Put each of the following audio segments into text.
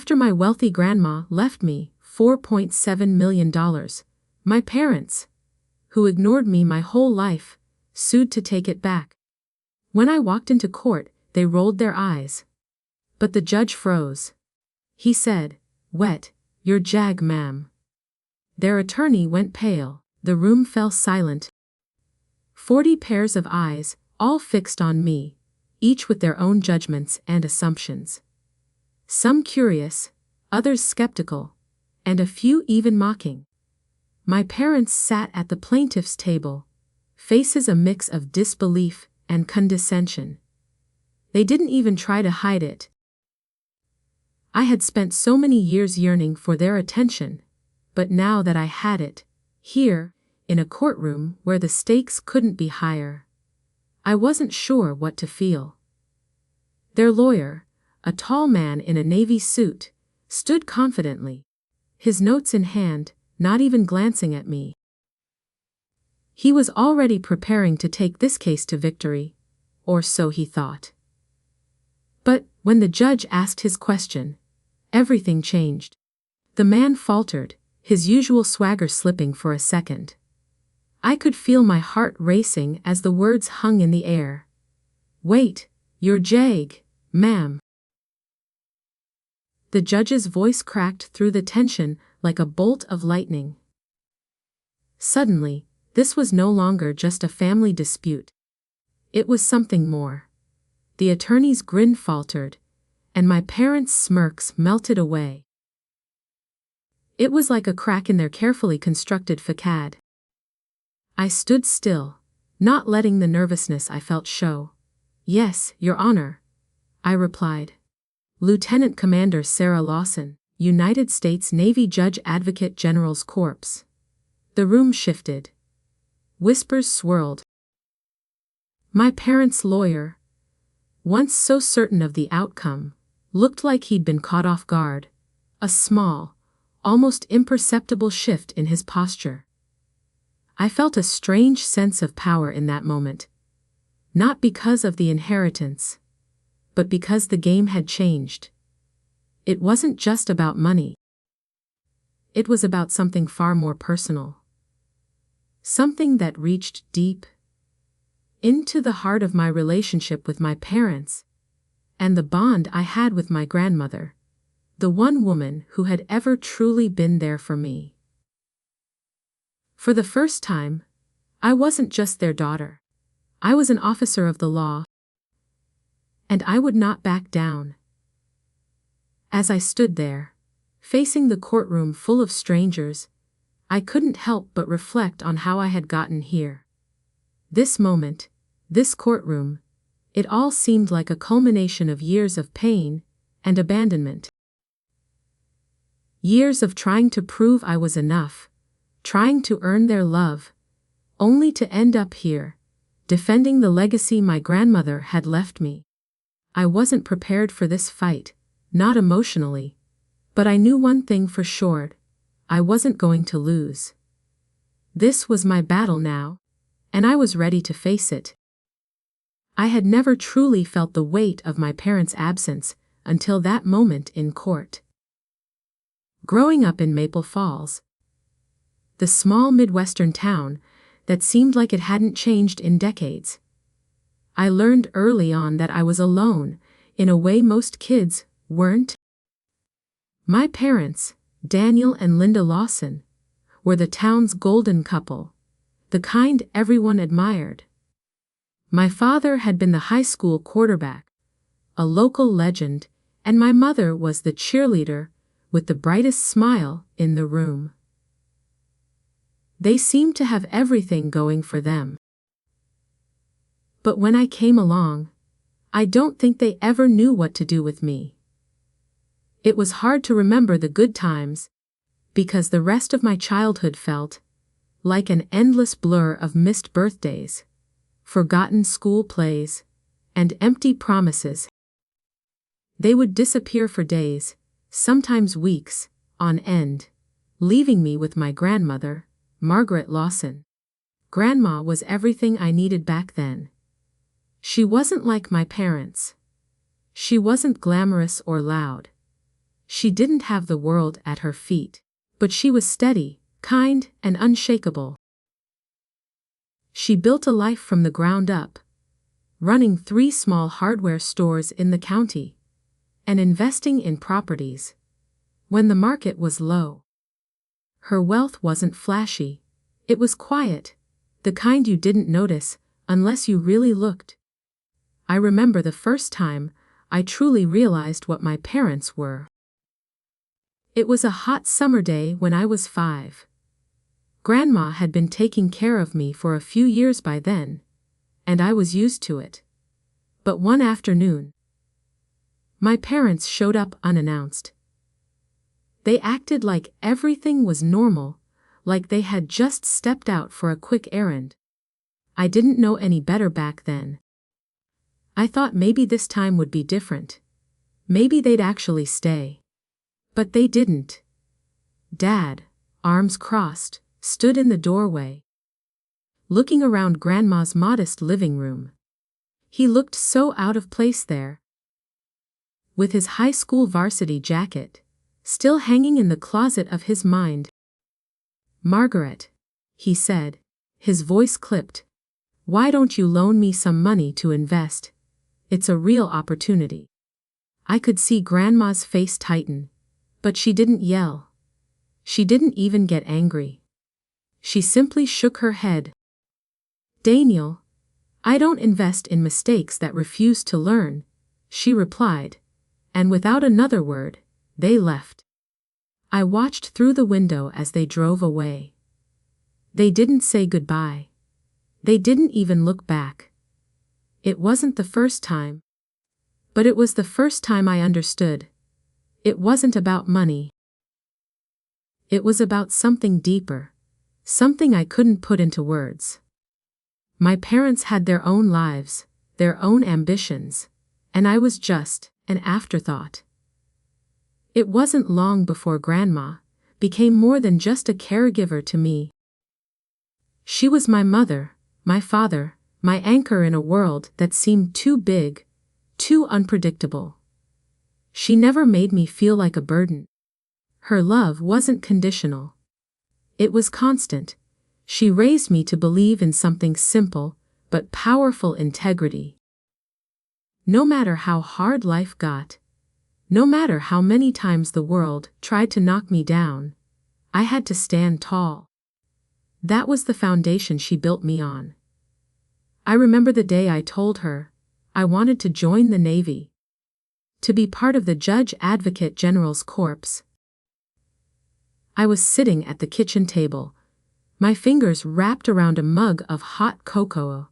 After my wealthy grandma left me $4.7 million, my parents, who ignored me my whole life, sued to take it back. When I walked into court, they rolled their eyes. But the judge froze. He said, "Wet, you're JAG, ma'am." Their attorney went pale. The room fell silent. 40 pairs of eyes, all fixed on me, each with their own judgments and assumptions. Some curious, others skeptical, and a few even mocking. My parents sat at the plaintiff's table, faces a mix of disbelief and condescension. They didn't even try to hide it. I had spent so many years yearning for their attention, but now that I had it, here, in a courtroom where the stakes couldn't be higher, I wasn't sure what to feel. Their lawyer, a tall man in a navy suit, stood confidently, his notes in hand, not even glancing at me. He was already preparing to take this case to victory, or so he thought. But when the judge asked his question, everything changed. The man faltered, his usual swagger slipping for a second. I could feel my heart racing as the words hung in the air. "Wait, you're JAG, ma'am." The judge's voice cracked through the tension like a bolt of lightning. Suddenly, this was no longer just a family dispute. It was something more. The attorney's grin faltered, and my parents' smirks melted away. It was like a crack in their carefully constructed facade. I stood still, not letting the nervousness I felt show. "Yes, Your Honor," I replied. "Lieutenant Commander Sarah Lawson, United States Navy Judge Advocate General's Corpse." The room shifted. Whispers swirled. My parents' lawyer, once so certain of the outcome, looked like he'd been caught off guard, a small, almost imperceptible shift in his posture. I felt a strange sense of power in that moment, not because of the inheritance, but because the game had changed. It wasn't just about money. It was about something far more personal. Something that reached deep into the heart of my relationship with my parents, and the bond I had with my grandmother, the one woman who had ever truly been there for me. For the first time, I wasn't just their daughter. I was an officer of the law, and I would not back down. As I stood there, facing the courtroom full of strangers, I couldn't help but reflect on how I had gotten here. This moment, this courtroom, it all seemed like a culmination of years of pain and abandonment. Years of trying to prove I was enough, trying to earn their love, only to end up here, defending the legacy my grandmother had left me. I wasn't prepared for this fight, not emotionally, but I knew one thing for sure: I wasn't going to lose. This was my battle now, and I was ready to face it. I had never truly felt the weight of my parents' absence until that moment in court. Growing up in Maple Falls, the small Midwestern town that seemed like it hadn't changed in decades, I learned early on that I was alone in a way most kids weren't. My parents, Daniel and Linda Lawson, were the town's golden couple, the kind everyone admired. My father had been the high school quarterback, a local legend, and my mother was the cheerleader with the brightest smile in the room. They seemed to have everything going for them. But when I came along, I don't think they ever knew what to do with me. It was hard to remember the good times, because the rest of my childhood felt like an endless blur of missed birthdays, forgotten school plays, and empty promises. They would disappear for days, sometimes weeks, on end, leaving me with my grandmother, Margaret Lawson. Grandma was everything I needed back then. She wasn't like my parents. She wasn't glamorous or loud. She didn't have the world at her feet, but she was steady, kind, and unshakable. She built a life from the ground up, running 3 small hardware stores in the county, and investing in properties when the market was low. Her wealth wasn't flashy, it was quiet, the kind you didn't notice unless you really looked. I remember the first time I truly realized what my parents were. It was a hot summer day when I was 5. Grandma had been taking care of me for a few years by then, and I was used to it. But one afternoon, my parents showed up unannounced. They acted like everything was normal, like they had just stepped out for a quick errand. I didn't know any better back then. I thought maybe this time would be different. Maybe they'd actually stay. But they didn't. Dad, arms crossed, stood in the doorway, looking around Grandma's modest living room. He looked so out of place there, with his high school varsity jacket still hanging in the closet of his mind. "Margaret," he said, his voice clipped, "why don't you loan me some money to invest? It's a real opportunity." I could see Grandma's face tighten, but she didn't yell. She didn't even get angry. She simply shook her head. "Daniel, I don't invest in mistakes that refuse to learn," she replied, and without another word, they left. I watched through the window as they drove away. They didn't say goodbye. They didn't even look back. It wasn't the first time. But it was the first time I understood. It wasn't about money. It was about something deeper, something I couldn't put into words. My parents had their own lives, their own ambitions, and I was just an afterthought. It wasn't long before Grandma became more than just a caregiver to me. She was my mother, my father, my anchor in a world that seemed too big, too unpredictable. She never made me feel like a burden. Her love wasn't conditional. It was constant. She raised me to believe in something simple but powerful: integrity. No matter how hard life got, no matter how many times the world tried to knock me down, I had to stand tall. That was the foundation she built me on. I remember the day I told her I wanted to join the Navy, to be part of the Judge Advocate General's Corps. I was sitting at the kitchen table, my fingers wrapped around a mug of hot cocoa,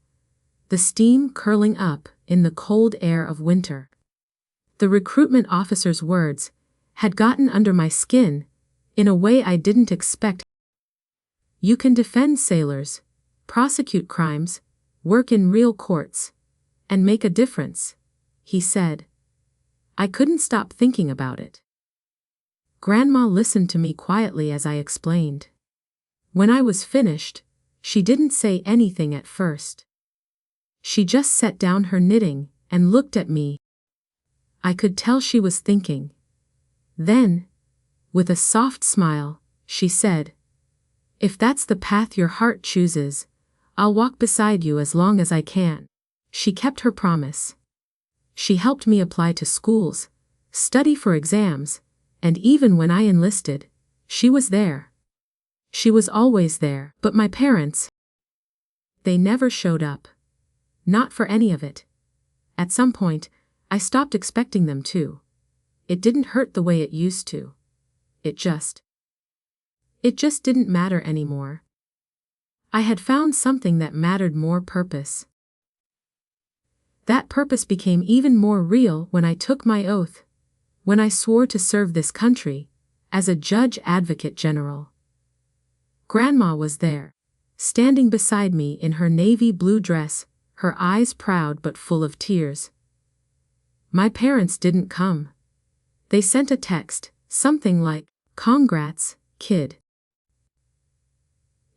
the steam curling up in the cold air of winter. The recruitment officer's words had gotten under my skin in a way I didn't expect. "You can defend sailors, prosecute crimes, work in real courts, and make a difference," he said. I couldn't stop thinking about it. Grandma listened to me quietly as I explained. When I was finished, she didn't say anything at first. She just set down her knitting and looked at me. I could tell she was thinking. Then, with a soft smile, she said, "If that's the path your heart chooses, I'll walk beside you as long as I can." She kept her promise. She helped me apply to schools, study for exams, and even when I enlisted, she was there. She was always there. But my parents, they never showed up. Not for any of it. At some point, I stopped expecting them to. It didn't hurt the way it used to. It just didn't matter anymore. I had found something that mattered more: purpose. That purpose became even more real when I took my oath, when I swore to serve this country as a Judge Advocate General. Grandma was there, standing beside me in her navy blue dress, her eyes proud but full of tears. My parents didn't come. They sent a text, something like, "Congrats, kid."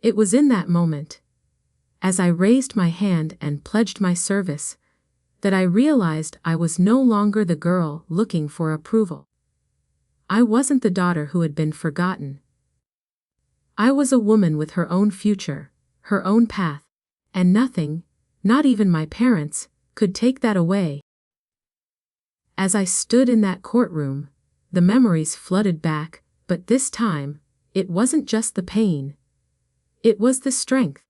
It was in that moment, as I raised my hand and pledged my service, that I realized I was no longer the girl looking for approval. I wasn't the daughter who had been forgotten. I was a woman with her own future, her own path, and nothing, not even my parents, could take that away. As I stood in that courtroom, the memories flooded back, but this time, it wasn't just the pain. It was the strength.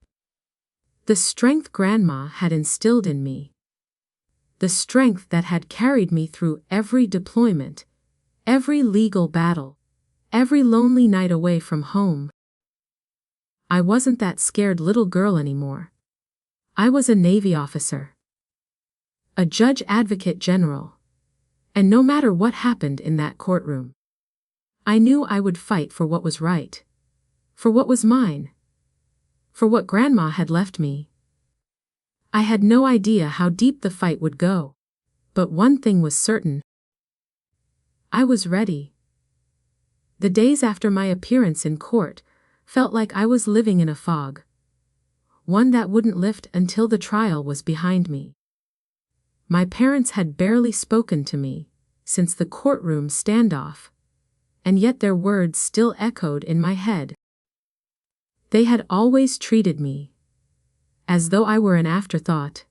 The strength Grandma had instilled in me. The strength that had carried me through every deployment, every legal battle, every lonely night away from home. I wasn't that scared little girl anymore. I was a Navy officer, a judge advocate general, and no matter what happened in that courtroom, I knew I would fight for what was right, for what was mine, for what Grandma had left me. I had no idea how deep the fight would go, but one thing was certain. I was ready. The days after my appearance in court felt like I was living in a fog, one that wouldn't lift until the trial was behind me. My parents had barely spoken to me since the courtroom standoff, and yet their words still echoed in my head. They had always treated me as though I were an afterthought,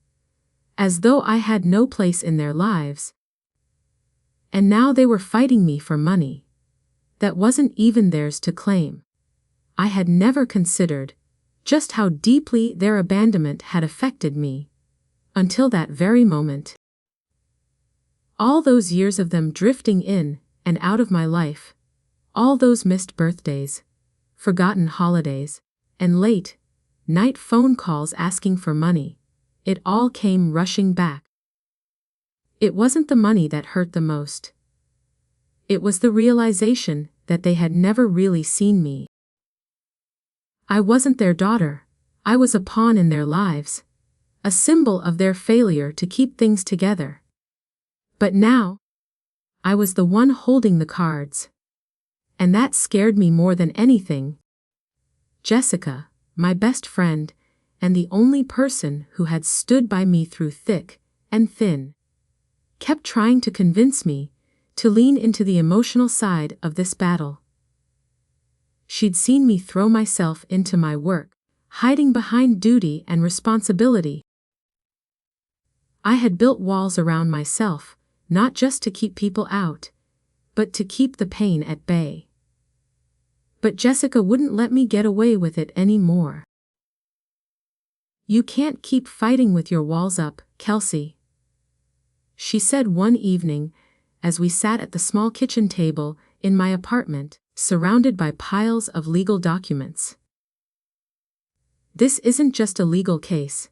as though I had no place in their lives. And now they were fighting me for money that wasn't even theirs to claim. I had never considered just how deeply their abandonment had affected me until that very moment. All those years of them drifting in and out of my life, all those missed birthdays, forgotten holidays, and late-night phone calls asking for money, it all came rushing back. It wasn't the money that hurt the most. It was the realization that they had never really seen me. I wasn't their daughter, I was a pawn in their lives, a symbol of their failure to keep things together. But now, I was the one holding the cards. And that scared me more than anything. Jessica, my best friend, and the only person who had stood by me through thick and thin, kept trying to convince me to lean into the emotional side of this battle. She'd seen me throw myself into my work, hiding behind duty and responsibility. I had built walls around myself, not just to keep people out, but to keep the pain at bay. But Jessica wouldn't let me get away with it anymore. "You can't keep fighting with your walls up, Kelsey," she said one evening as we sat at the small kitchen table in my apartment, surrounded by piles of legal documents. "This isn't just a legal case.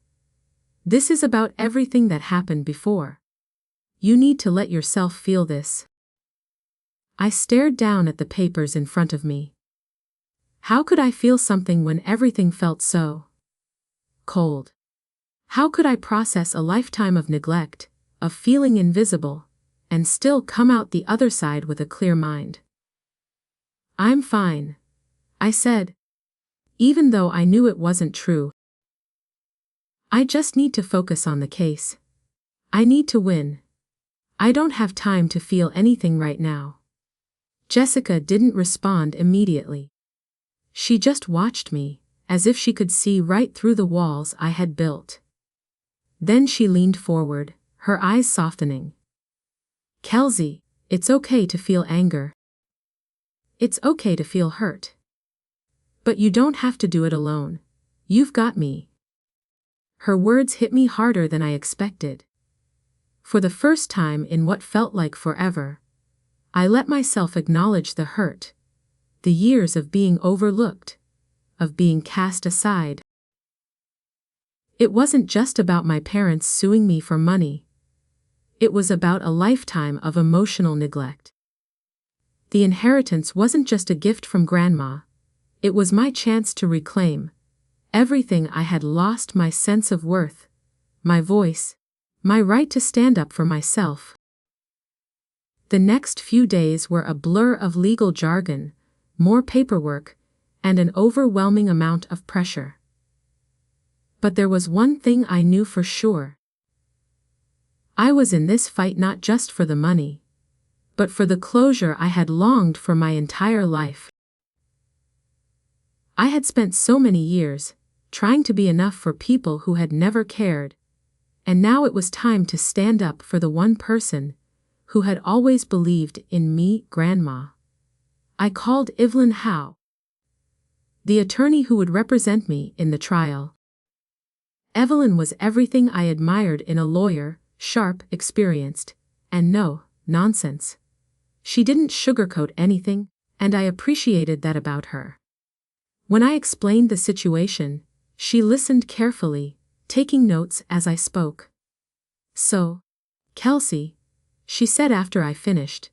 This is about everything that happened before. You need to let yourself feel this." I stared down at the papers in front of me. How could I feel something when everything felt so cold? How could I process a lifetime of neglect, of feeling invisible, and still come out the other side with a clear mind? "I'm fine," I said, even though I knew it wasn't true. "I just need to focus on the case. I need to win. I don't have time to feel anything right now." Jessica didn't respond immediately. She just watched me, as if she could see right through the walls I had built. Then she leaned forward, her eyes softening. "Kelsey, it's okay to feel anger. It's okay to feel hurt. But you don't have to do it alone. You've got me." Her words hit me harder than I expected. For the first time in what felt like forever, I let myself acknowledge the hurt, the years of being overlooked, of being cast aside. It wasn't just about my parents suing me for money. It was about a lifetime of emotional neglect. The inheritance wasn't just a gift from Grandma. It was my chance to reclaim everything I had lost: my sense of worth, my voice, my right to stand up for myself. The next few days were a blur of legal jargon, more paperwork, and an overwhelming amount of pressure. But there was one thing I knew for sure. I was in this fight not just for the money, but for the closure I had longed for my entire life. I had spent so many years trying to be enough for people who had never cared, and now it was time to stand up for the one person who had always believed in me, Grandma. I called Evelyn Howe, the attorney who would represent me in the trial. Evelyn was everything I admired in a lawyer: sharp, experienced, and no nonsense. She didn't sugarcoat anything, and I appreciated that about her. When I explained the situation, she listened carefully, taking notes as I spoke. "So, Kelsey," she said after I finished,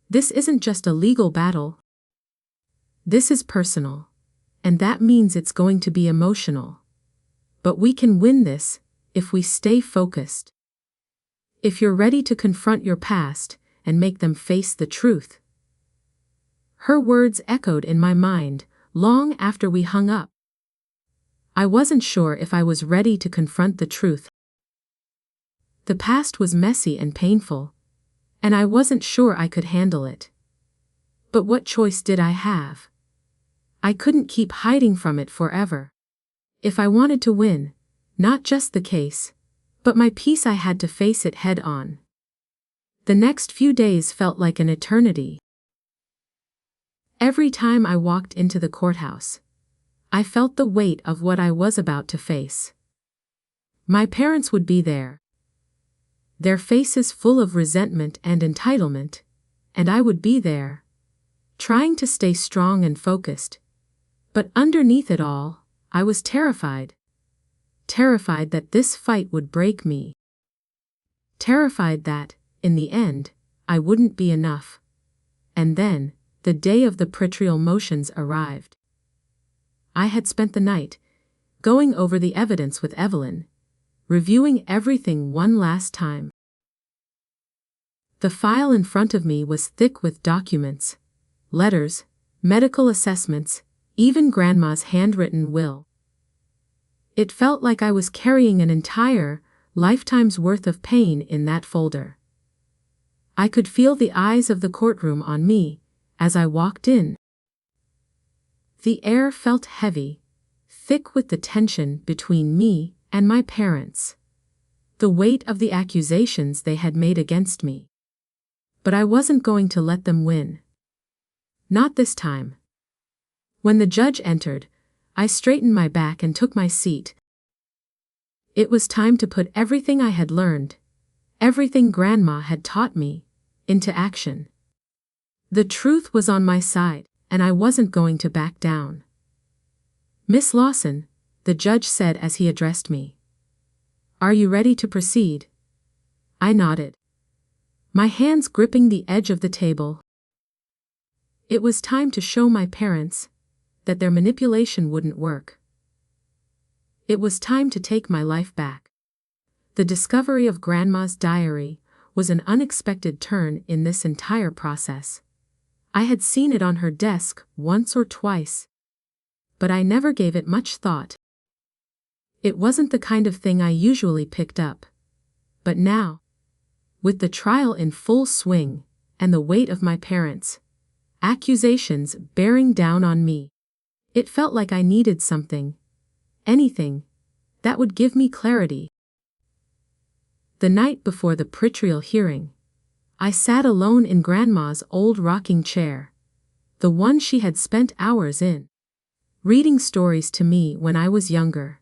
"this isn't just a legal battle. This is personal, and that means it's going to be emotional. But we can win this if we stay focused. If you're ready to confront your past and make them face the truth." Her words echoed in my mind long after we hung up. I wasn't sure if I was ready to confront the truth. The past was messy and painful, and I wasn't sure I could handle it. But what choice did I have? I couldn't keep hiding from it forever. If I wanted to win, not just the case, but my peace, I had to face it head on. The next few days felt like an eternity. Every time I walked into the courthouse, I felt the weight of what I was about to face. My parents would be there, their faces full of resentment and entitlement, and I would be there, trying to stay strong and focused. But underneath it all, I was terrified. Terrified that this fight would break me. Terrified that, in the end, I wouldn't be enough. And then, the day of the betrayal motions arrived. I had spent the night going over the evidence with Evelyn, reviewing everything one last time. The file in front of me was thick with documents, letters, medical assessments, even Grandma's handwritten will. It felt like I was carrying an entire lifetime's worth of pain in that folder. I could feel the eyes of the courtroom on me as I walked in. The air felt heavy, thick with the tension between me and my parents, the weight of the accusations they had made against me. But I wasn't going to let them win. Not this time. When the judge entered, I straightened my back and took my seat. It was time to put everything I had learned, everything Grandma had taught me, into action. The truth was on my side, and I wasn't going to back down. "Miss Lawson," the judge said as he addressed me, "are you ready to proceed?" I nodded, my hands gripping the edge of the table. It was time to show my parents that their manipulation wouldn't work. It was time to take my life back. The discovery of Grandma's diary was an unexpected turn in this entire process. I had seen it on her desk once or twice, but I never gave it much thought. It wasn't the kind of thing I usually picked up. But now, with the trial in full swing and the weight of my parents' accusations bearing down on me, it felt like I needed something, anything, that would give me clarity. The night before the betrayal hearing, I sat alone in Grandma's old rocking chair, the one she had spent hours in, reading stories to me when I was younger.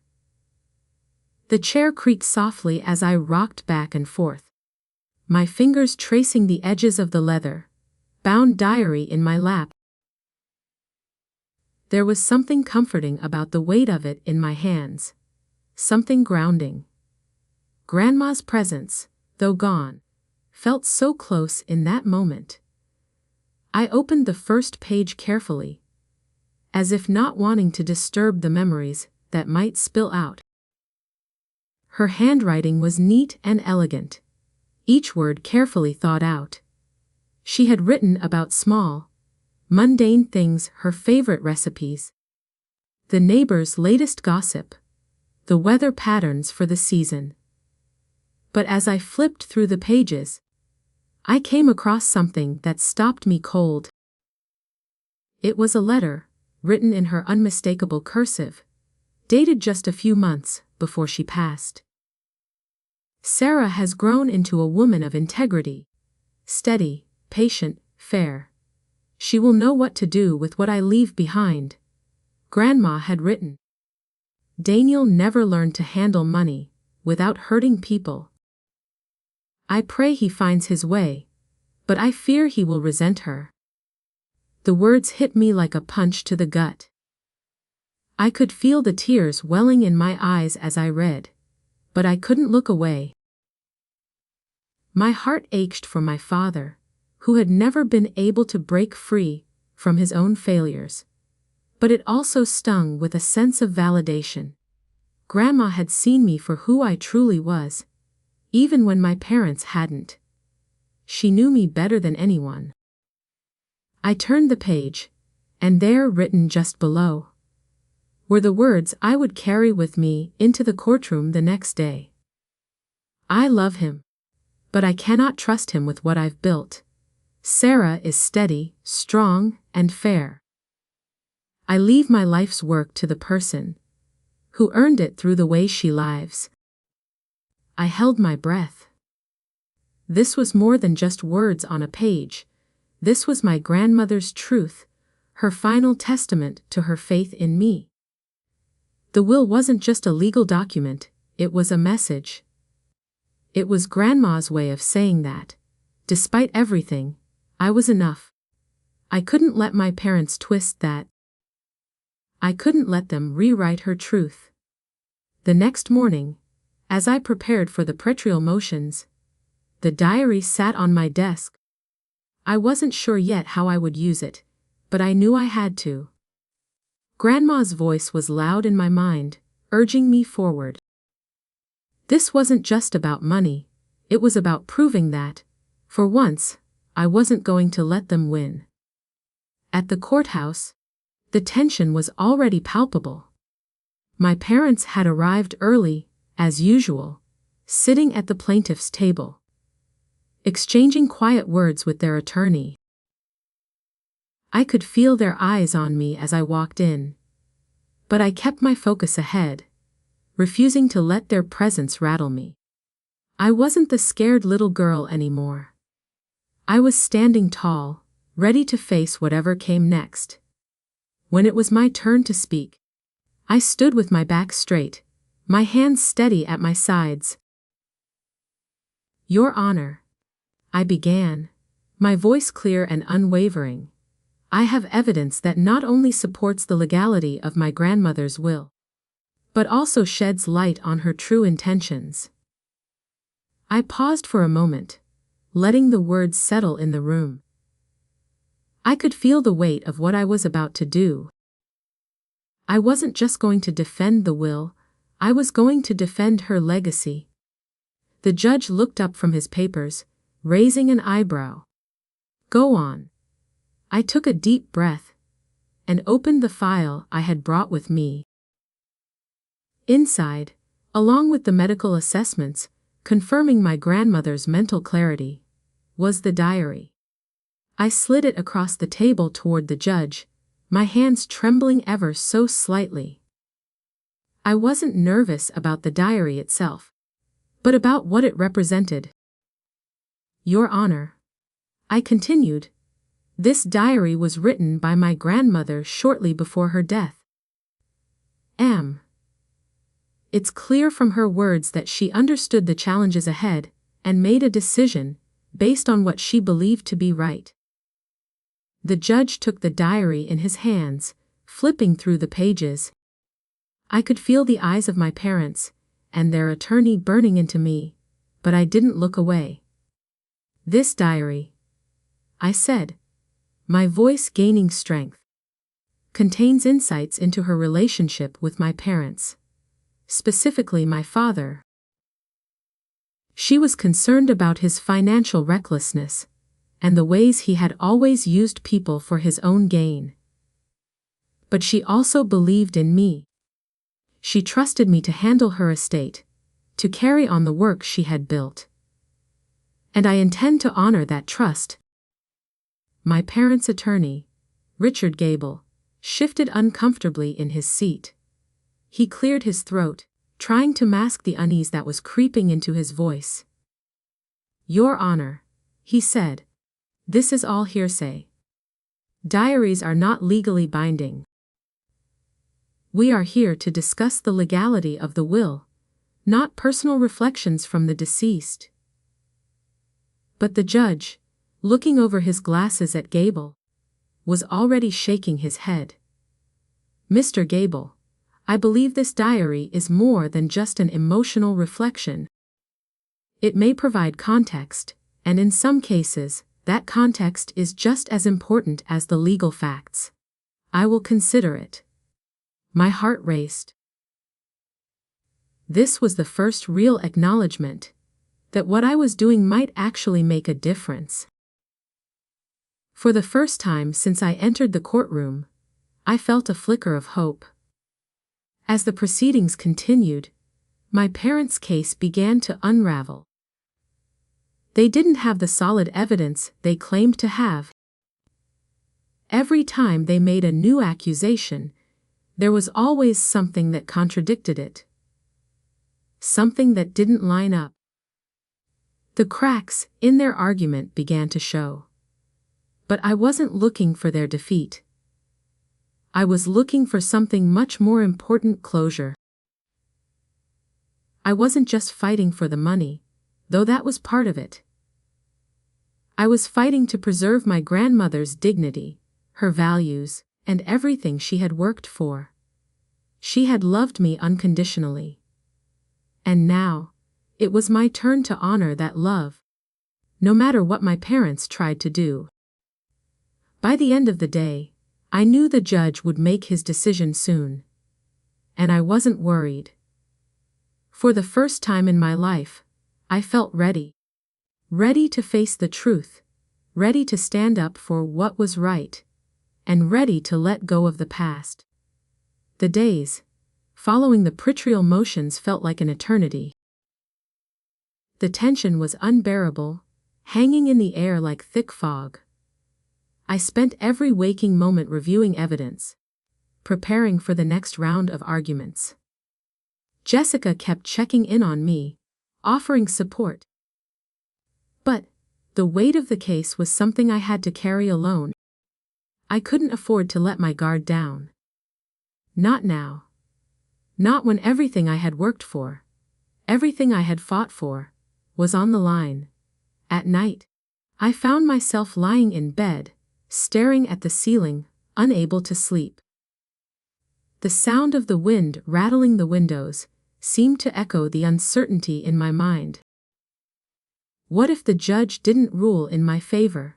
The chair creaked softly as I rocked back and forth, my fingers tracing the edges of the leather-bound diary in my lap. There was something comforting about the weight of it in my hands, something grounding. Grandma's presence, though gone, felt so close in that moment. I opened the first page carefully, as if not wanting to disturb the memories that might spill out. Her handwriting was neat and elegant, each word carefully thought out. She had written about small, mundane things, her favorite recipes, the neighbor's latest gossip, the weather patterns for the season. But as I flipped through the pages, I came across something that stopped me cold. It was a letter, written in her unmistakable cursive, dated just a few months before she passed. Sarah has grown into a woman of integrity, steady, patient, fair. She will know what to do with what I leave behind, Grandma had written. Daniel never learned to handle money without hurting people. I pray he finds his way, but I fear he will resent her. The words hit me like a punch to the gut. I could feel the tears welling in my eyes as I read, but I couldn't look away. My heart ached for my father, who had never been able to break free from his own failures. But it also stung with a sense of validation. Grandma had seen me for who I truly was, even when my parents hadn't. She knew me better than anyone. I turned the page, and there, written just below, were the words I would carry with me into the courtroom the next day. I love him, but I cannot trust him with what I've built. Sarah is steady, strong, and fair. I leave my life's work to the person who earned it through the way she lives. I held my breath. This was more than just words on a page. This was my grandmother's truth, her final testament to her faith in me. The will wasn't just a legal document, it was a message. It was Grandma's way of saying that, despite everything, I was enough. I couldn't let my parents twist that. I couldn't let them rewrite her truth. The next morning, as I prepared for the betrayal motions, the diary sat on my desk. I wasn't sure yet how I would use it, but I knew I had to. Grandma's voice was loud in my mind, urging me forward. This wasn't just about money, it was about proving that, for once, I wasn't going to let them win. At the courthouse, the tension was already palpable. My parents had arrived early, as usual, sitting at the plaintiff's table, exchanging quiet words with their attorney. I could feel their eyes on me as I walked in, but I kept my focus ahead, refusing to let their presence rattle me. I wasn't the scared little girl anymore. I was standing tall, ready to face whatever came next. When it was my turn to speak, I stood with my back straight, my hands steady at my sides. Your Honor, I began, my voice clear and unwavering. I have evidence that not only supports the legality of my grandmother's will, but also sheds light on her true intentions. I paused for a moment, letting the words settle in the room. I could feel the weight of what I was about to do. I wasn't just going to defend the will, I was going to defend her legacy. The judge looked up from his papers, raising an eyebrow. Go on. I took a deep breath and opened the file I had brought with me. Inside, along with the medical assessments, confirming my grandmother's mental clarity, was the diary. I slid it across the table toward the judge, my hands trembling ever so slightly. I wasn't nervous about the diary itself, but about what it represented. Your Honor, I continued, this diary was written by my grandmother shortly before her death. It's clear from her words that she understood the challenges ahead and made a decision based on what she believed to be right. The judge took the diary in his hands, flipping through the pages. I could feel the eyes of my parents and their attorney burning into me, but I didn't look away. This diary, I said, my voice gaining strength, contains insights into her relationship with my parents, specifically my father. She was concerned about his financial recklessness and the ways he had always used people for his own gain. But she also believed in me. She trusted me to handle her estate, to carry on the work she had built. and I intend to honor that trust. My parents' attorney, Richard Gable, shifted uncomfortably in his seat. He cleared his throat, trying to mask the unease that was creeping into his voice. "Your Honor," he said, "this is all hearsay. Diaries are not legally binding. We are here to discuss the legality of the will, not personal reflections from the deceased." But the judge, looking over his glasses at Gable, was already shaking his head. "Mr. Gable, I believe this diary is more than just an emotional reflection. It may provide context, and in some cases, that context is just as important as the legal facts. I will consider it." My heart raced. This was the first real acknowledgement that what I was doing might actually make a difference. For the first time since I entered the courtroom, I felt a flicker of hope. As the proceedings continued, my parents' case began to unravel. They didn't have the solid evidence they claimed to have. Every time they made a new accusation, there was always something that contradicted it. Something that didn't line up. The cracks in their argument began to show. But I wasn't looking for their defeat. I was looking for something much more important: closure. I wasn't just fighting for the money, though that was part of it. I was fighting to preserve my grandmother's dignity, her values, and everything she had worked for. She had loved me unconditionally. And now, it was my turn to honor that love, no matter what my parents tried to do. By the end of the day, I knew the judge would make his decision soon. And I wasn't worried. For the first time in my life, I felt ready. Ready to face the truth, ready to stand up for what was right, and ready to let go of the past. The days following the betrayal motions felt like an eternity. The tension was unbearable, hanging in the air like thick fog. I spent every waking moment reviewing evidence, preparing for the next round of arguments. Jessica kept checking in on me, offering support. But the weight of the case was something I had to carry alone. I couldn't afford to let my guard down. Not now. Not when everything I had worked for, everything I had fought for, was on the line. At night, I found myself lying in bed, staring at the ceiling, unable to sleep. The sound of the wind rattling the windows seemed to echo the uncertainty in my mind. What if the judge didn't rule in my favor?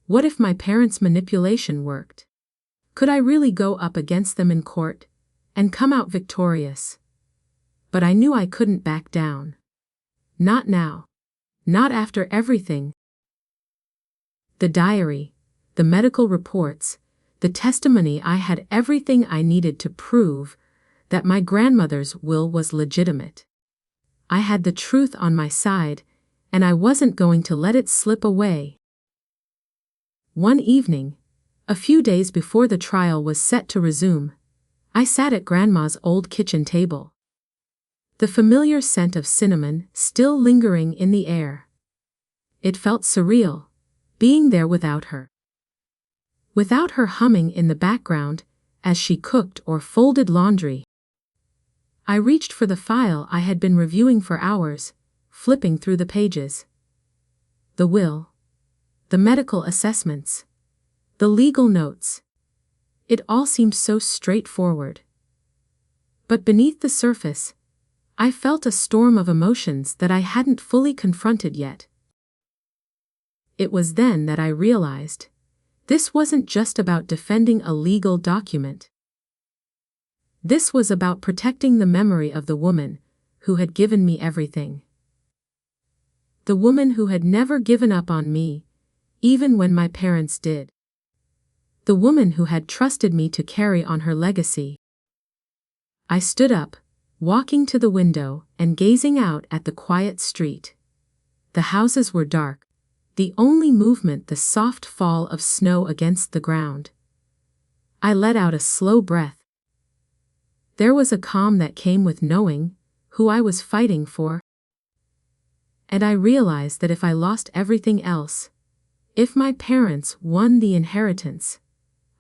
What if my parents' manipulation worked? Could I really go up against them in court and come out victorious? But I knew I couldn't back down. Not now. Not after everything. The diary, the medical reports, the testimony, I had everything I needed to prove that my grandmother's will was legitimate. I had the truth on my side, and I wasn't going to let it slip away. One evening, a few days before the trial was set to resume, I sat at Grandma's old kitchen table. The familiar scent of cinnamon still lingering in the air. It felt surreal, being there without her. Without her humming in the background as she cooked or folded laundry. I reached for the file I had been reviewing for hours, flipping through the pages. The will. The medical assessments. The legal notes. It all seemed so straightforward. But beneath the surface, I felt a storm of emotions that I hadn't fully confronted yet. It was then that I realized, this wasn't just about defending a legal document. This was about protecting the memory of the woman who had given me everything. The woman who had never given up on me, even when my parents did. The woman who had trusted me to carry on her legacy. I stood up, walking to the window and gazing out at the quiet street. The houses were dark, the only movement the soft fall of snow against the ground. I let out a slow breath. There was a calm that came with knowing who I was fighting for. And I realized that if I lost everything else, if my parents won the inheritance,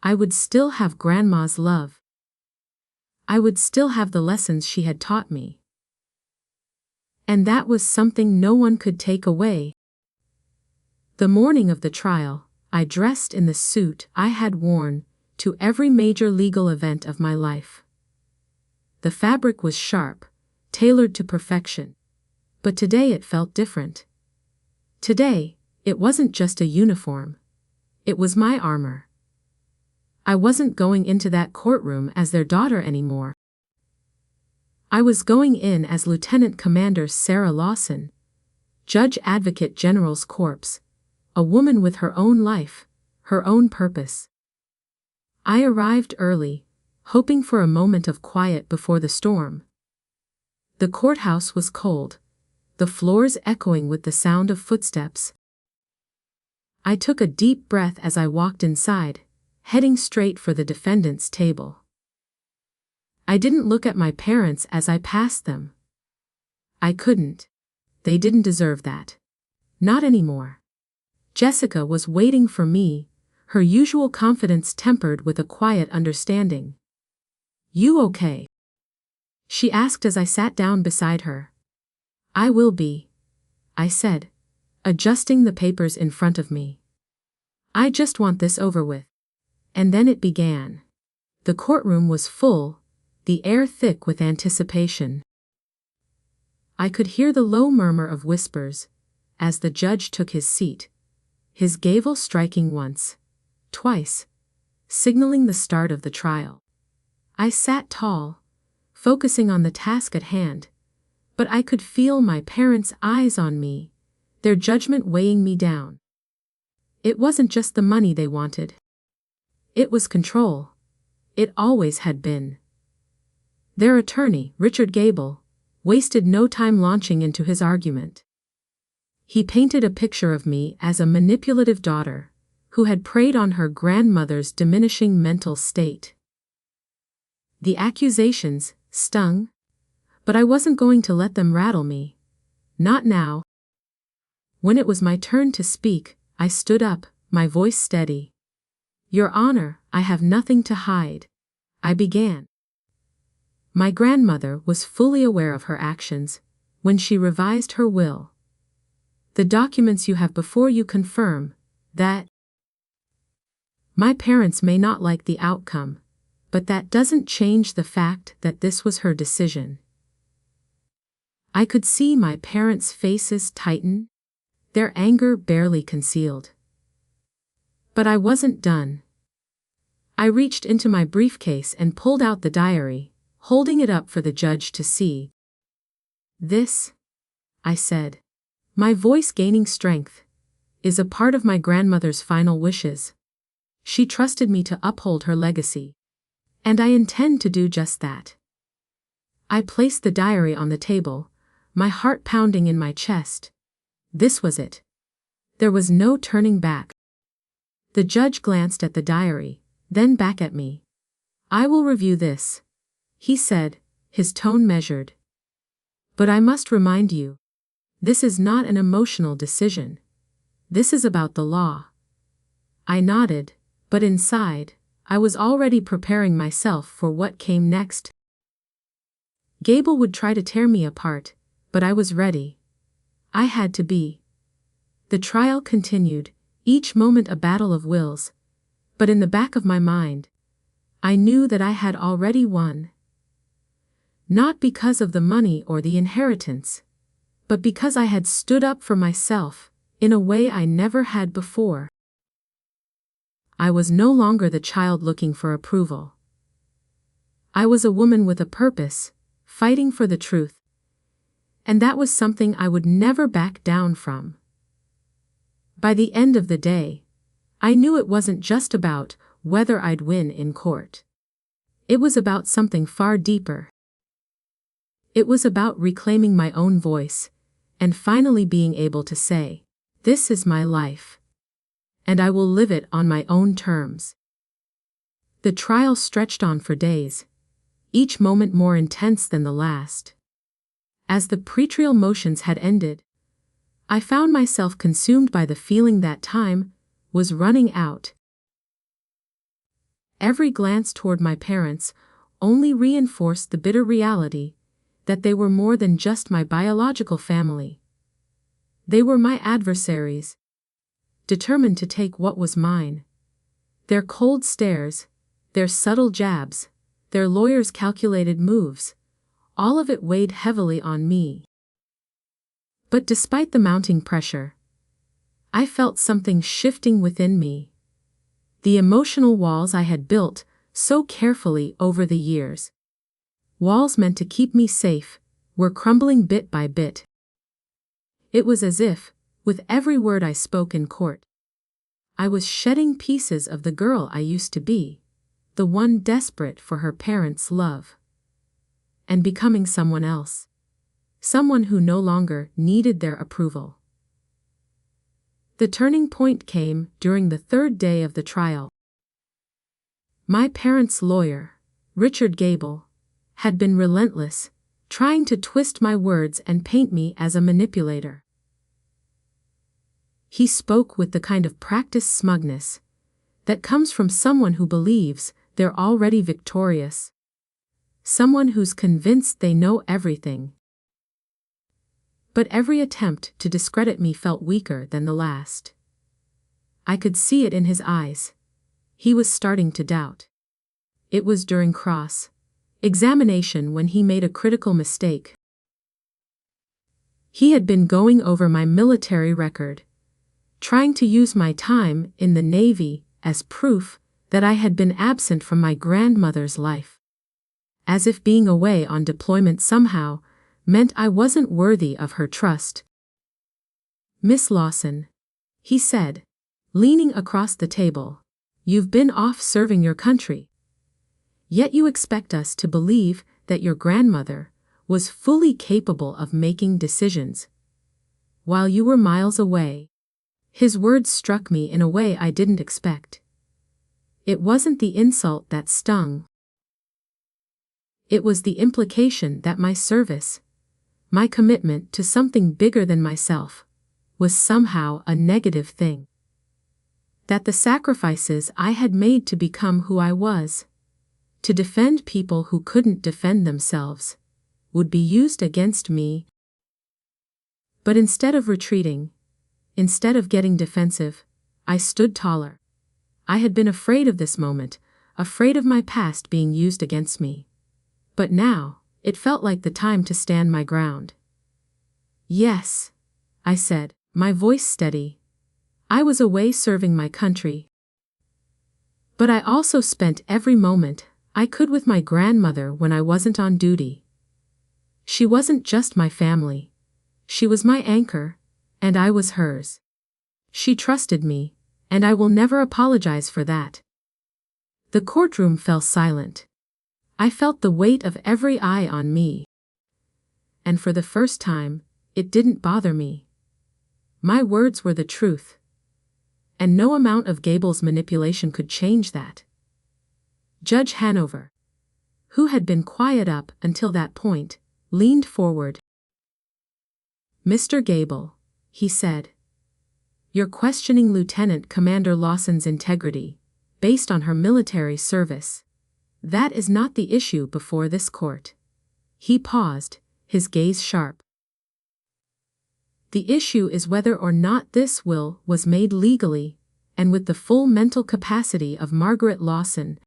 I would still have Grandma's love. I would still have the lessons she had taught me. And that was something no one could take away. The morning of the trial, I dressed in the suit I had worn to every major legal event of my life. The fabric was sharp, tailored to perfection. But today it felt different. Today, it wasn't just a uniform. It was my armor. I wasn't going into that courtroom as their daughter anymore. I was going in as Lieutenant Commander Sarah Lawson, Judge Advocate General's corpse, a woman with her own life, her own purpose. I arrived early, hoping for a moment of quiet before the storm. The courthouse was cold, the floors echoing with the sound of footsteps. I took a deep breath as I walked inside, heading straight for the defendant's table. I didn't look at my parents as I passed them. I couldn't. They didn't deserve that. Not anymore. Jessica was waiting for me, her usual confidence tempered with a quiet understanding. "You okay?" she asked as I sat down beside her. "I will be," I said, adjusting the papers in front of me. "I just want this over with." And then it began. The courtroom was full, the air thick with anticipation. I could hear the low murmur of whispers as the judge took his seat, his gavel striking once, twice, signaling the start of the trial. I sat tall, focusing on the task at hand, but I could feel my parents' eyes on me, their judgment weighing me down. It wasn't just the money they wanted. It was control. It always had been. Their attorney, Richard Gable, wasted no time launching into his argument. He painted a picture of me as a manipulative daughter who had preyed on her grandmother's diminishing mental state. The accusations stung, but I wasn't going to let them rattle me. Not now. When it was my turn to speak, I stood up, my voice steady. "Your Honor, I have nothing to hide," I began. My grandmother was fully aware of her actions when she revised her will. The documents you have before you confirm that. My parents may not like the outcome, but that doesn't change the fact that this was her decision. I could see my parents' faces tighten, their anger barely concealed. But I wasn't done. I reached into my briefcase and pulled out the diary, holding it up for the judge to see. "This," I said, my voice gaining strength, "is a part of my grandmother's final wishes. She trusted me to uphold her legacy. And I intend to do just that." I placed the diary on the table, my heart pounding in my chest. This was it. There was no turning back. The judge glanced at the diary, then back at me. "I will review this," he said, his tone measured. "But I must remind you, this is not an emotional decision. This is about the law." I nodded, but inside, I was already preparing myself for what came next. Gable would try to tear me apart, but I was ready. I had to be. The trial continued, each moment a battle of wills, but in the back of my mind, I knew that I had already won. Not because of the money or the inheritance, but because I had stood up for myself in a way I never had before. I was no longer the child looking for approval. I was a woman with a purpose, fighting for the truth. And that was something I would never back down from. By the end of the day, I knew it wasn't just about whether I'd win in court. It was about something far deeper. It was about reclaiming my own voice, and finally being able to say, "This is my life, and I will live it on my own terms." The trial stretched on for days, each moment more intense than the last. As the pretrial motions had ended, I found myself consumed by the feeling that time was running out. Every glance toward my parents only reinforced the bitter reality that they were more than just my biological family. They were my adversaries, determined to take what was mine. Their cold stares, their subtle jabs, their lawyers' calculated moves, all of it weighed heavily on me. But despite the mounting pressure, I felt something shifting within me. The emotional walls I had built so carefully over the years, walls meant to keep me safe, were crumbling bit by bit. It was as if, with every word I spoke in court, I was shedding pieces of the girl I used to be, the one desperate for her parents' love, and becoming someone else, someone who no longer needed their approval. The turning point came during the third day of the trial. My parents' lawyer, Richard Gable, had been relentless, trying to twist my words and paint me as a manipulator. He spoke with the kind of practiced smugness that comes from someone who believes they're already victorious, someone who's convinced they know everything. But every attempt to discredit me felt weaker than the last. I could see it in his eyes. He was starting to doubt. It was during cross-examination when he made a critical mistake. He had been going over my military record, trying to use my time in the Navy as proof that I had been absent from my grandmother's life, as if being away on deployment somehow meant I wasn't worthy of her trust. "Miss Lawson," he said, leaning across the table, "you've been off serving your country. Yet you expect us to believe that your grandmother was fully capable of making decisions while you were miles away." His words struck me in a way I didn't expect. It wasn't the insult that stung. It was the implication that my service, my commitment to something bigger than myself, was somehow a negative thing. That the sacrifices I had made to become who I was, to defend people who couldn't defend themselves, would be used against me. But instead of retreating, instead of getting defensive, I stood taller. I had been afraid of this moment, afraid of my past being used against me. But now, it felt like the time to stand my ground. "Yes," I said, my voice steady. "I was away serving my country. But I also spent every moment I could with my grandmother when I wasn't on duty. She wasn't just my family. She was my anchor, and I was hers. She trusted me, and I will never apologize for that." The courtroom fell silent. I felt the weight of every eye on me. And for the first time, it didn't bother me. My words were the truth. And no amount of Gable's manipulation could change that. Judge Hanover, who had been quiet up until that point, leaned forward. "Mr. Gable," he said, "you're questioning Lieutenant Commander Lawson's integrity, based on her military service. That is not the issue before this court." He paused, his gaze sharp. "The issue is whether or not this will was made legally, and with the full mental capacity of Margaret Lawson,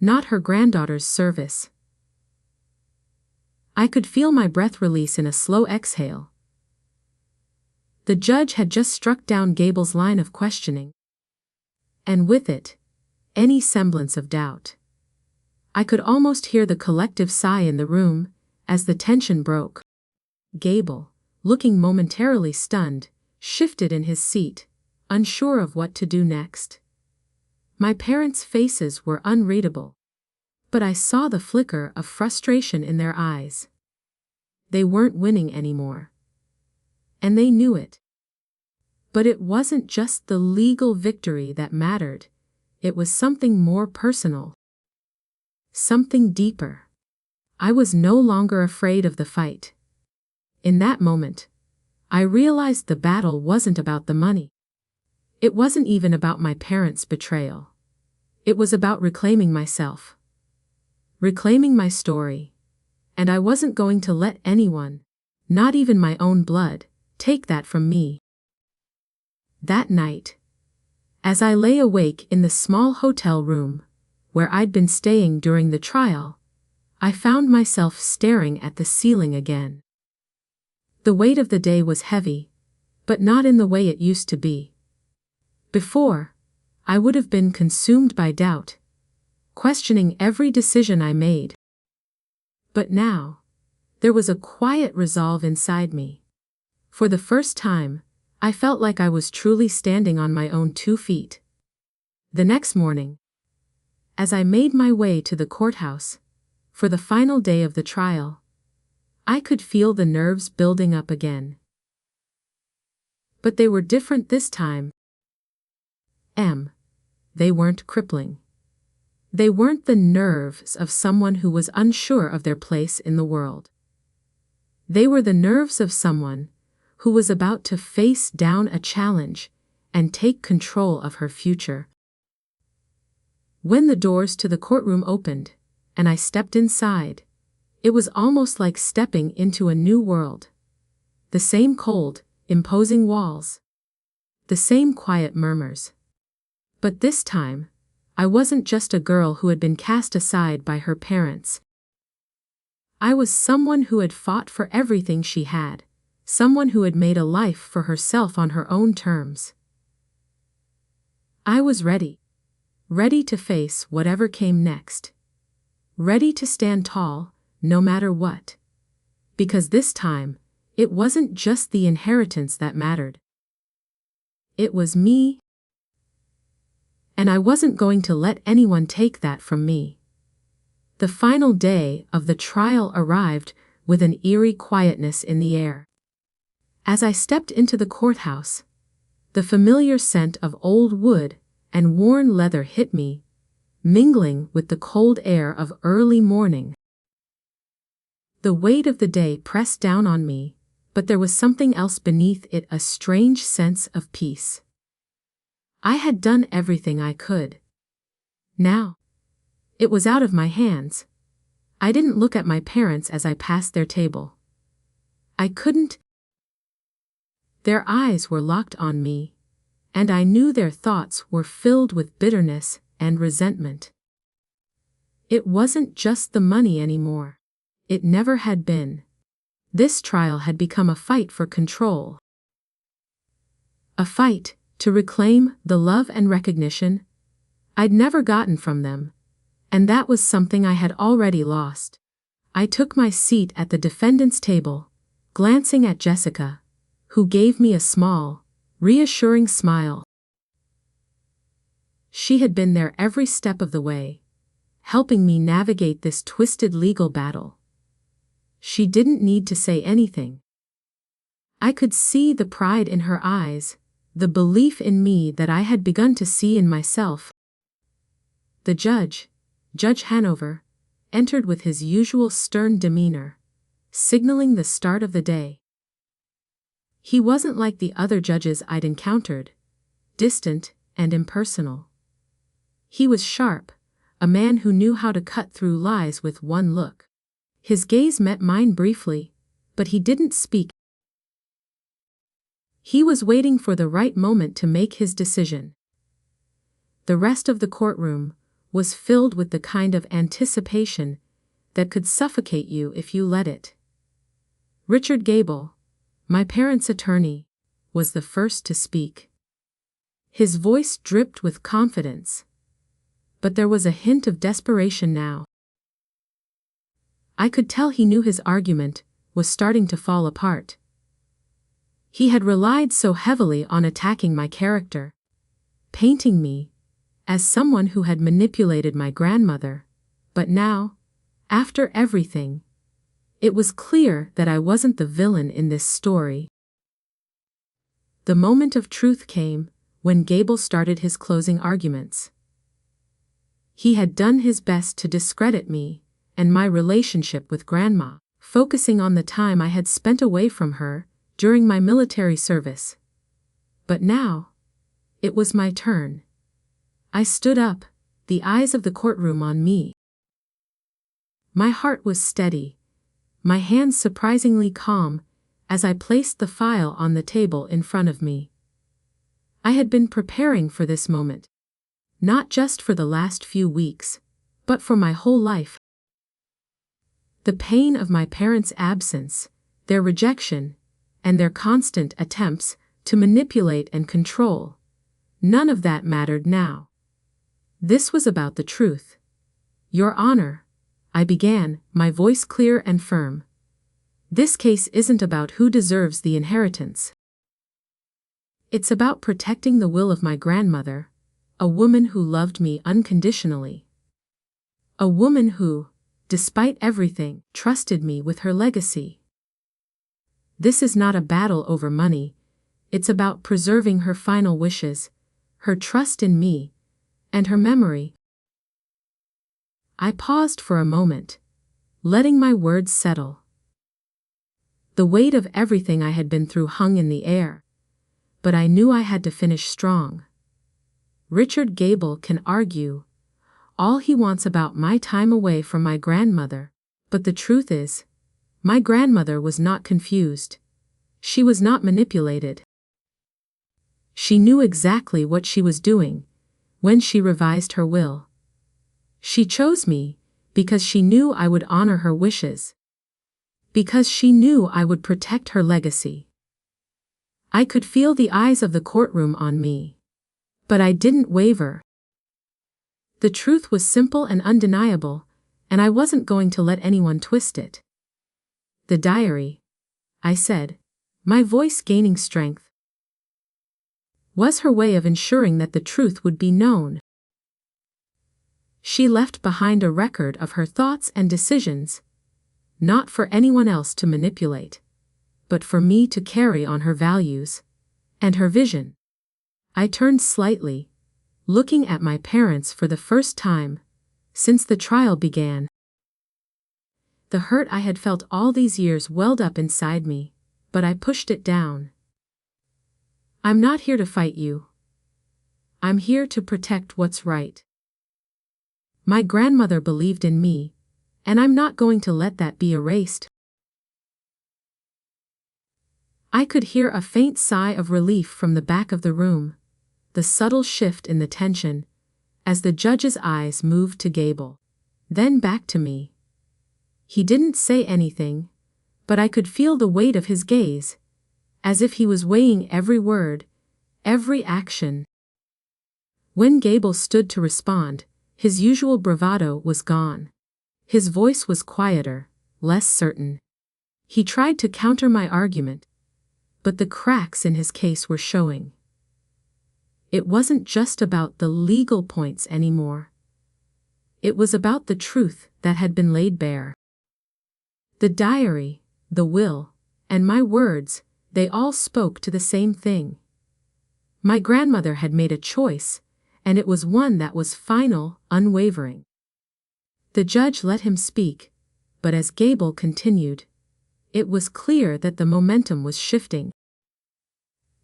not her granddaughter's service." I could feel my breath release in a slow exhale. The judge had just struck down Gable's line of questioning, and with it, any semblance of doubt. I could almost hear the collective sigh in the room as the tension broke. Gable, looking momentarily stunned, shifted in his seat, unsure of what to do next. My parents' faces were unreadable, but I saw the flicker of frustration in their eyes. They weren't winning anymore. and they knew it. But it wasn't just the legal victory that mattered, it was something more personal. Something deeper. I was no longer afraid of the fight. In that moment, I realized the battle wasn't about the money. It wasn't even about my parents' betrayal. It was about reclaiming myself. Reclaiming my story. And I wasn't going to let anyone, not even my own blood, take that from me. That night, as I lay awake in the small hotel room where I'd been staying during the trial, I found myself staring at the ceiling again. The weight of the day was heavy, but not in the way it used to be. Before, I would have been consumed by doubt, questioning every decision I made. But now, there was a quiet resolve inside me. For the first time, I felt like I was truly standing on my own 2 feet. The next morning, as I made my way to the courthouse for the final day of the trial, I could feel the nerves building up again. But they were different this time. They weren't crippling. They weren't the nerves of someone who was unsure of their place in the world. They were the nerves of someone who was about to face down a challenge and take control of her future. When the doors to the courtroom opened, and I stepped inside, it was almost like stepping into a new world. The same cold, imposing walls. The same quiet murmurs. But this time, I wasn't just a girl who had been cast aside by her parents. I was someone who had fought for everything she had, someone who had made a life for herself on her own terms. I was ready. Ready to face whatever came next. Ready to stand tall, no matter what. Because this time, it wasn't just the inheritance that mattered. It was me. And I wasn't going to let anyone take that from me. The final day of the trial arrived with an eerie quietness in the air. As I stepped into the courthouse, the familiar scent of old wood and worn leather hit me, mingling with the cold air of early morning. The weight of the day pressed down on me, but there was something else beneath it, a strange sense of peace. I had done everything I could. Now, it was out of my hands. I didn't look at my parents as I passed their table. I couldn't. Their eyes were locked on me, and I knew their thoughts were filled with bitterness and resentment. It wasn't just the money anymore. It never had been. This trial had become a fight for control. A fight to reclaim the love and recognition I'd never gotten from them, and that was something I had already lost. I took my seat at the defendant's table, glancing at Jessica, who gave me a small, reassuring smile. She had been there every step of the way, helping me navigate this twisted legal battle. She didn't need to say anything. I could see the pride in her eyes, the belief in me that I had begun to see in myself. The judge, Judge Hanover, entered with his usual stern demeanor, signaling the start of the day. He wasn't like the other judges I'd encountered, distant and impersonal. He was sharp, a man who knew how to cut through lies with one look. His gaze met mine briefly, but he didn't speak. He was waiting for the right moment to make his decision. The rest of the courtroom was filled with the kind of anticipation that could suffocate you if you let it. Richard Gable, my parents' attorney, was the first to speak. His voice dripped with confidence, but there was a hint of desperation now. I could tell he knew his argument was starting to fall apart. He had relied so heavily on attacking my character, painting me as someone who had manipulated my grandmother, but now, after everything, it was clear that I wasn't the villain in this story. The moment of truth came when Gable started his closing arguments. He had done his best to discredit me and my relationship with Grandma, focusing on the time I had spent away from her during my military service. But now, it was my turn. I stood up, the eyes of the courtroom on me. My heart was steady, my hands surprisingly calm, as I placed the file on the table in front of me. I had been preparing for this moment, not just for the last few weeks, but for my whole life. The pain of my parents' absence, their rejection, and their constant attempts to manipulate and control, none of that mattered now. This was about the truth. Your Honor, I began, my voice clear and firm. This case isn't about who deserves the inheritance. It's about protecting the will of my grandmother, a woman who loved me unconditionally. A woman who, despite everything, trusted me with her legacy. This is not a battle over money, it's about preserving her final wishes, her trust in me, and her memory. I paused for a moment, letting my words settle. The weight of everything I had been through hung in the air, but I knew I had to finish strong. Richard Gable can argue all he wants about my time away from my grandmother, but the truth is, my grandmother was not confused. She was not manipulated. She knew exactly what she was doing when she revised her will. She chose me because she knew I would honor her wishes, because she knew I would protect her legacy. I could feel the eyes of the courtroom on me, but I didn't waver. The truth was simple and undeniable, and I wasn't going to let anyone twist it. The diary, I said, my voice gaining strength, was her way of ensuring that the truth would be known. She left behind a record of her thoughts and decisions, not for anyone else to manipulate, but for me to carry on her values and her vision. I turned slightly, looking at my parents for the first time since the trial began. The hurt I had felt all these years welled up inside me, but I pushed it down. I'm not here to fight you. I'm here to protect what's right. My grandmother believed in me, and I'm not going to let that be erased. I could hear a faint sigh of relief from the back of the room, the subtle shift in the tension, as the judge's eyes moved to Gable, then back to me. He didn't say anything, but I could feel the weight of his gaze, as if he was weighing every word, every action. When Gable stood to respond, his usual bravado was gone. His voice was quieter, less certain. He tried to counter my argument, but the cracks in his case were showing. It wasn't just about the legal points anymore. It was about the truth that had been laid bare. The diary, the will, and my words, they all spoke to the same thing. My grandmother had made a choice, and it was one that was final, unwavering. The judge let him speak, but as Gable continued, it was clear that the momentum was shifting.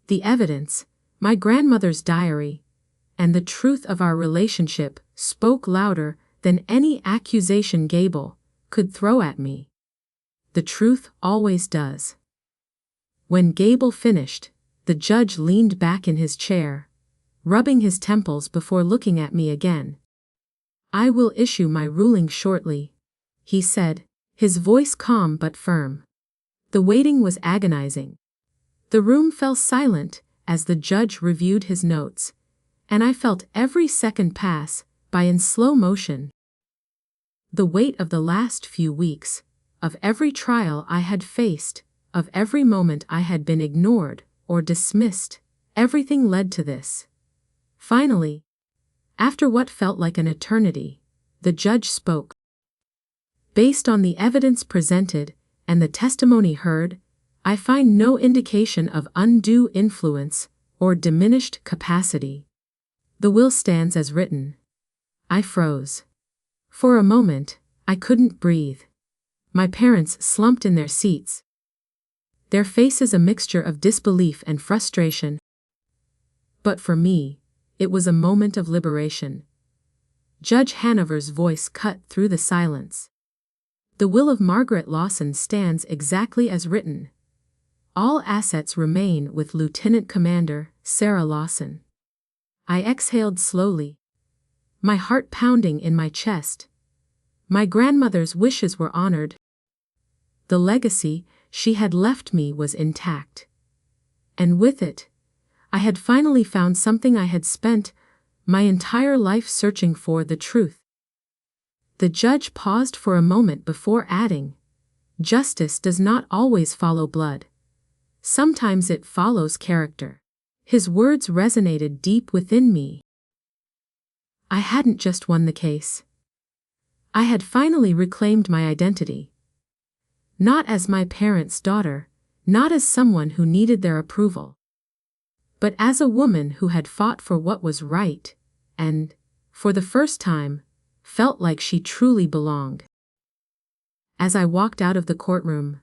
The evidence, my grandmother's diary, and the truth of our relationship spoke louder than any accusation Gable could throw at me. The truth always does. When Gable finished, the judge leaned back in his chair, rubbing his temples before looking at me again. I will issue my ruling shortly, he said, his voice calm but firm. The waiting was agonizing. The room fell silent as the judge reviewed his notes, and I felt every second pass by in slow motion. The weight of the last few weeks, of every trial I had faced, of every moment I had been ignored or dismissed, everything led to this. Finally, after what felt like an eternity, the judge spoke. Based on the evidence presented and the testimony heard, I find no indication of undue influence or diminished capacity. The will stands as written. I froze. For a moment, I couldn't breathe. My parents slumped in their seats, their faces a mixture of disbelief and frustration. But for me, it was a moment of liberation. Judge Hanover's voice cut through the silence. The will of Margaret Lawson stands exactly as written. All assets remain with Lieutenant Commander Sarah Lawson. I exhaled slowly, my heart pounding in my chest. My grandmother's wishes were honored. The legacy she had left me was intact. And with it, I had finally found something I had spent my entire life searching for: the truth. The judge paused for a moment before adding, "Justice does not always follow blood. Sometimes it follows character." His words resonated deep within me. I hadn't just won the case. I had finally reclaimed my identity. Not as my parents' daughter, not as someone who needed their approval, but as a woman who had fought for what was right and, for the first time, felt like she truly belonged. As I walked out of the courtroom,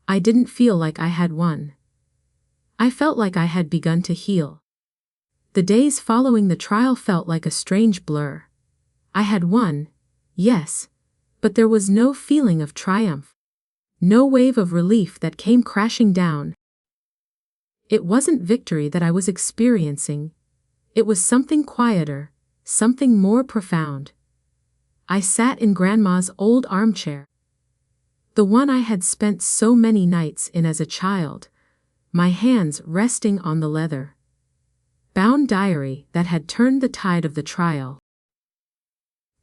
I didn't feel like I had won. I felt like I had begun to heal. The days following the trial felt like a strange blur. I had won, yes, but there was no feeling of triumph. No wave of relief that came crashing down. It wasn't victory that I was experiencing. It was something quieter, something more profound. I sat in Grandma's old armchair, the one I had spent so many nights in as a child, my hands resting on the leather-bound diary that had turned the tide of the trial.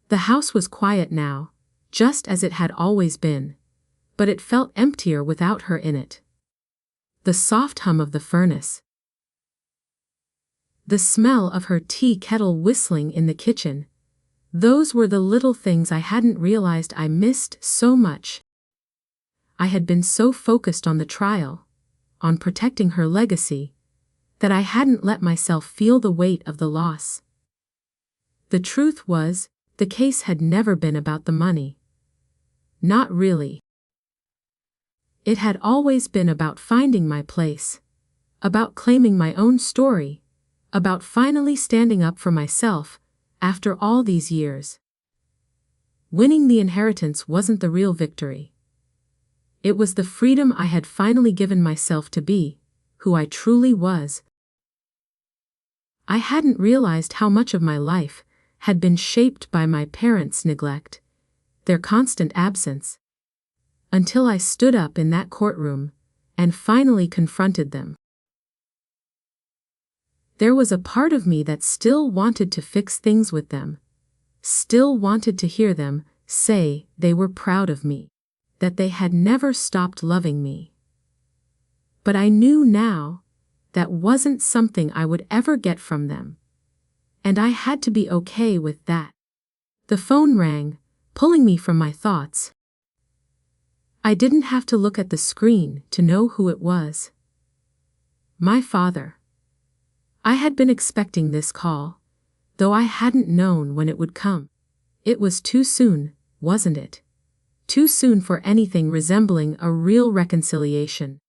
The house was quiet now, just as it had always been, but it felt emptier without her in it. The soft hum of the furnace, the smell of her tea kettle whistling in the kitchen, those were the little things I hadn't realized I missed so much. I had been so focused on the trial, on protecting her legacy, that I hadn't let myself feel the weight of the loss. The truth was, the case had never been about the money. Not really. It had always been about finding my place, about claiming my own story, about finally standing up for myself after all these years. Winning the inheritance wasn't the real victory. It was the freedom I had finally given myself to be who I truly was. I hadn't realized how much of my life had been shaped by my parents' neglect, their constant absence, until I stood up in that courtroom and finally confronted them. There was a part of me that still wanted to fix things with them, still wanted to hear them say they were proud of me, that they had never stopped loving me. But I knew now that wasn't something I would ever get from them, and I had to be okay with that. The phone rang, pulling me from my thoughts. I didn't have to look at the screen to know who it was. My father. I had been expecting this call, though I hadn't known when it would come. It was too soon, wasn't it? Too soon for anything resembling a real reconciliation.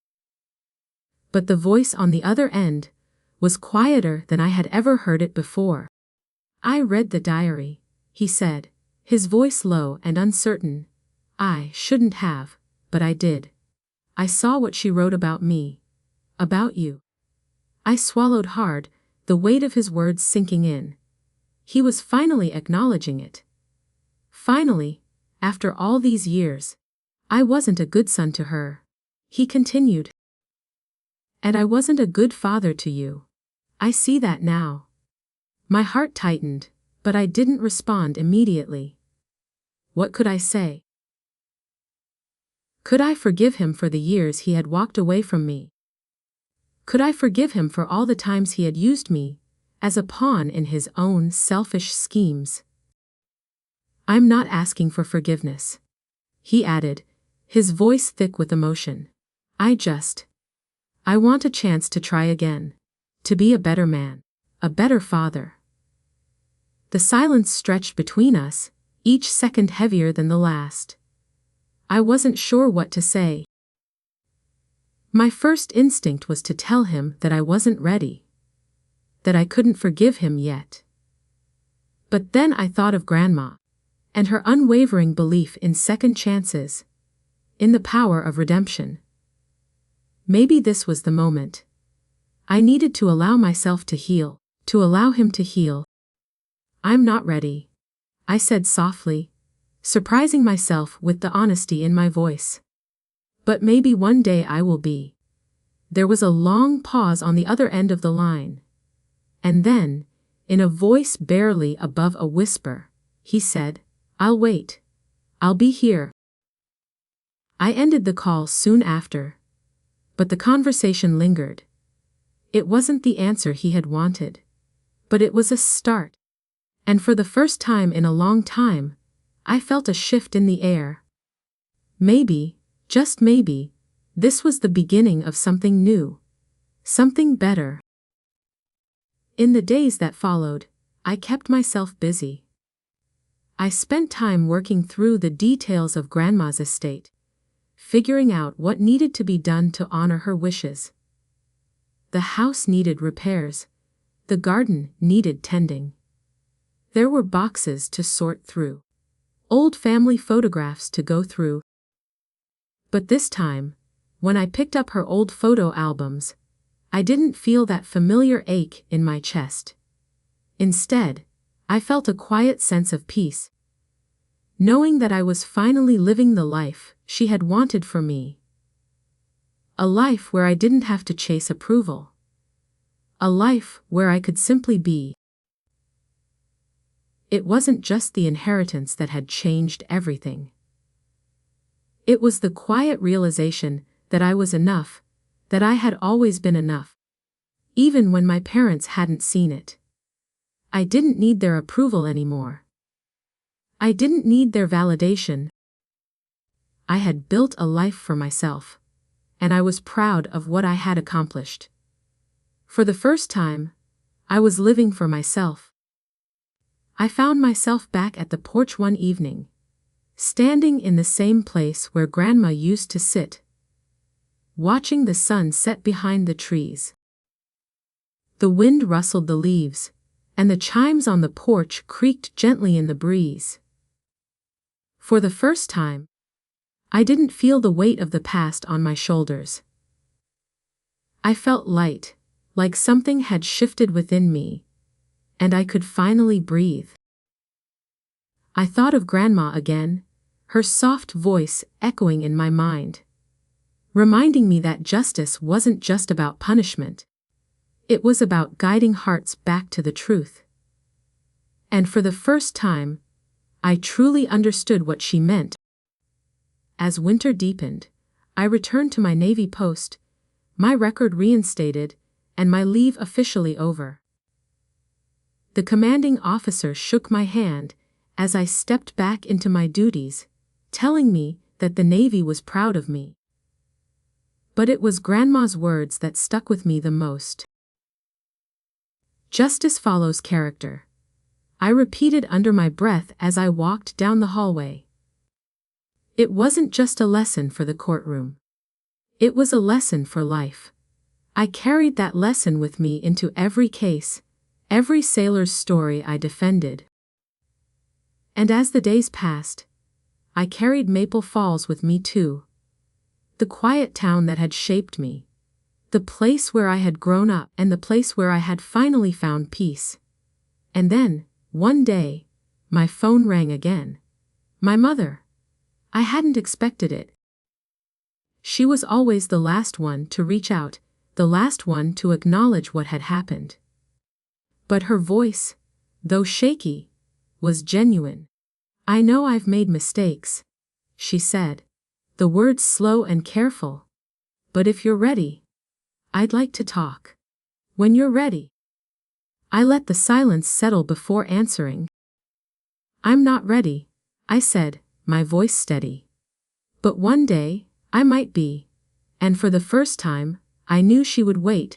But the voice on the other end was quieter than I had ever heard it before. "I read the diary," he said, his voice low and uncertain. "I shouldn't have, but I did. I saw what she wrote about me. About you." I swallowed hard, the weight of his words sinking in. He was finally acknowledging it. Finally, after all these years. "I wasn't a good son to her," he continued. "And I wasn't a good father to you. I see that now." My heart tightened, but I didn't respond immediately. What could I say? Could I forgive him for the years he had walked away from me? Could I forgive him for all the times he had used me as a pawn in his own selfish schemes? "I'm not asking for forgiveness," he added, his voice thick with emotion. I want a chance to try again. To be a better man. A better father. The silence stretched between us, each second heavier than the last. I wasn't sure what to say. My first instinct was to tell him that I wasn't ready. That I couldn't forgive him yet. But then I thought of Grandma, and her unwavering belief in second chances, in the power of redemption. Maybe this was the moment. I needed to allow myself to heal, to allow him to heal. I'm not ready, I said softly, surprising myself with the honesty in my voice. But maybe one day I will be. There was a long pause on the other end of the line. And then, in a voice barely above a whisper, he said, I'll wait. I'll be here. I ended the call soon after. But the conversation lingered. It wasn't the answer he had wanted. But it was a start. And for the first time in a long time, I felt a shift in the air. Maybe, just maybe, this was the beginning of something new. Something better. In the days that followed, I kept myself busy. I spent time working through the details of Grandma's estate, figuring out what needed to be done to honor her wishes. The house needed repairs. The garden needed tending. There were boxes to sort through. Old family photographs to go through. But this time, when I picked up her old photo albums, I didn't feel that familiar ache in my chest. Instead, I felt a quiet sense of peace, knowing that I was finally living the life she had wanted for me. A life where I didn't have to chase approval. A life where I could simply be. It wasn't just the inheritance that had changed everything. It was the quiet realization that I was enough, that I had always been enough, even when my parents hadn't seen it. I didn't need their approval anymore. I didn't need their validation. I had built a life for myself, and I was proud of what I had accomplished. For the first time, I was living for myself. I found myself back at the porch one evening, standing in the same place where Grandma used to sit, watching the sun set behind the trees. The wind rustled the leaves, and the chimes on the porch creaked gently in the breeze. For the first time, I didn't feel the weight of the past on my shoulders. I felt light, like something had shifted within me, and I could finally breathe. I thought of Grandma again, her soft voice echoing in my mind, reminding me that justice wasn't just about punishment. It was about guiding hearts back to the truth. And for the first time, I truly understood what she meant. As winter deepened, I returned to my Navy post, my record reinstated, and my leave officially over. The commanding officer shook my hand as I stepped back into my duties, telling me that the Navy was proud of me. But it was Grandma's words that stuck with me the most. Justice follows character, I repeated under my breath as I walked down the hallway. It wasn't just a lesson for the courtroom. It was a lesson for life. I carried that lesson with me into every case, every sailor's story I defended. And as the days passed, I carried Maple Falls with me too. The quiet town that had shaped me. The place where I had grown up and the place where I had finally found peace. And then, one day, my phone rang again. My mother. I hadn't expected it. She was always the last one to reach out, the last one to acknowledge what had happened. But her voice, though shaky, was genuine. I know I've made mistakes, she said, the words slow and careful. But if you're ready, I'd like to talk. When you're ready. I let the silence settle before answering. I'm not ready, I said, my voice steady. But one day, I might be. And for the first time, I knew she would wait,